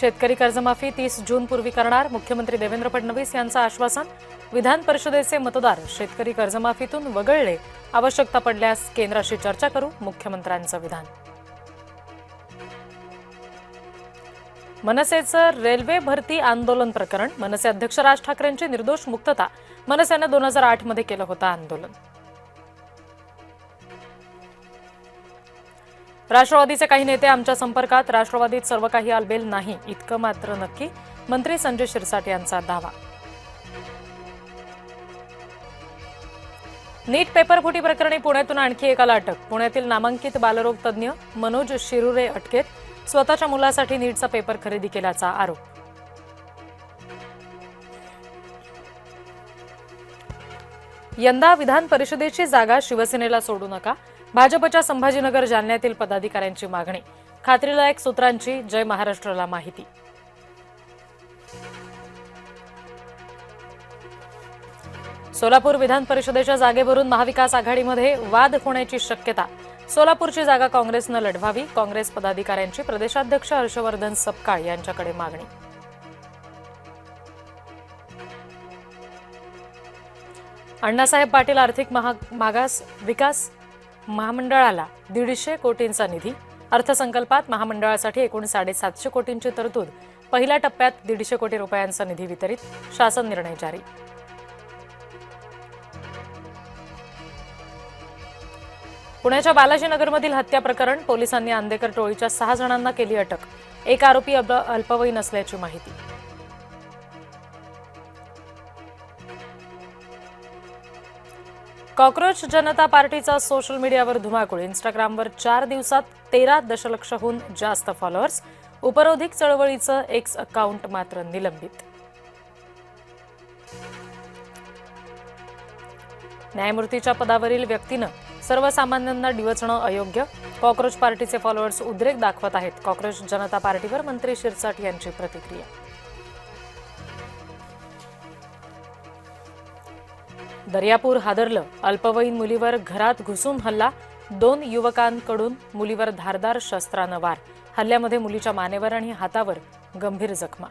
शेतकरी कर्जमाफी 30 जून पूर्वी करणार, मुख्यमंत्री देवेंद्र फडणवीस यांचं आश्वासन. विधान परिषदेचे मतदार शेतकरी कर्जमाफीतून वगळले, आवश्यकता पडल्यास केंद्राशी चर्चा करू, मुख्यमंत्र्यांचं विधान. मनसेचं रेल्वे भरती आंदोलन प्रकरण, मनसे अध्यक्ष राज ठाकरेंची निर्दोष मुक्तता. मनसेनं 2008 मध्ये केलं होतं आंदोलन. राष्ट्रवादीचे काही नेते आमच्या संपर्कात, राष्ट्रवादीत सर्व काही आलबेल नाही इतकं मात्र नक्की, मंत्री संजय शिरसाट यांचा दावा. नीट पेपरफुटी प्रकरणी पुण्यातून आणखी एकाला अटक. पुण्यातील नामांकित बालरोग तज्ज्ञ मनोज शिरुरे अटकेत. स्वतःच्या मुलासाठी नीटचा पेपर खरेदी केल्याचा आरोप. यंदा विधान परिषदेची जागा शिवसेनेला सोडू नका, भाजपच्या संभाजीनगर जालन्यातील पदाधिकाऱ्यांची मागणी. खात्रीलायक सूत्रांची जय महाराष्ट्रला माहिती. सोलापूर विधान परिषदेच्या जागेवरून महाविकास आघाडीमध्ये वाद होण्याची शक्यता. सोलापूरची जागा काँग्रेसनं लढवावी, काँग्रेस पदाधिकाऱ्यांची प्रदेशाध्यक्ष हर्षवर्धन सपकाळ यांच्याकडे मागणी. अण्णासाहेब पाटील आर्थिक मागास विकास महामंडळाला 150 कोटींचा निधी. अर्थसंकल्पात महामंडळासाठी एकूण 750 कोटींची तरतूद. पहिल्या टप्प्यात 150 कोटी रुपयांचा निधी वितरित, शासन निर्णय जारी. पुण्याच्या बालाजीनगरमधील हत्या प्रकरण, पोलिसांनी आंदेकर टोळीच्या 6 जणांना केली अटक. एक आरोपी अल्पवयीन असल्याची माहिती. कॉक्रोच जनता पार्टीचा सोशल मीडियावर धुमाकूळ. इंस्टाग्रामवर 4 दिवसात 13 दशलक्षहून जास्त फॉलोअर्स. उपरोधिक चळवळीचं एक्स अकाउंट मात्र निलंबित. न्यायमूर्तीच्या पदावरील व्यक्तीनं सर्वसामान्यांना डिवचणं अयोग्य. कॉक्रोच पार्टीचे फॉलोअर्स उद्रेक दाखवत आहेत. कॉक्रोच जनता पार्टीवर मंत्री शिरसाट यांची प्रतिक्रिया. दर्यापूर हादरलं, अल्पवयीन मुलीवर घरात घुसून हल्ला. 2 युवकांकडून मुलीवर धारदार शस्त्रानं वार. हल्ल्यामध्ये मुलीच्या मानेवर आणि हातावर गंभीर जखमा.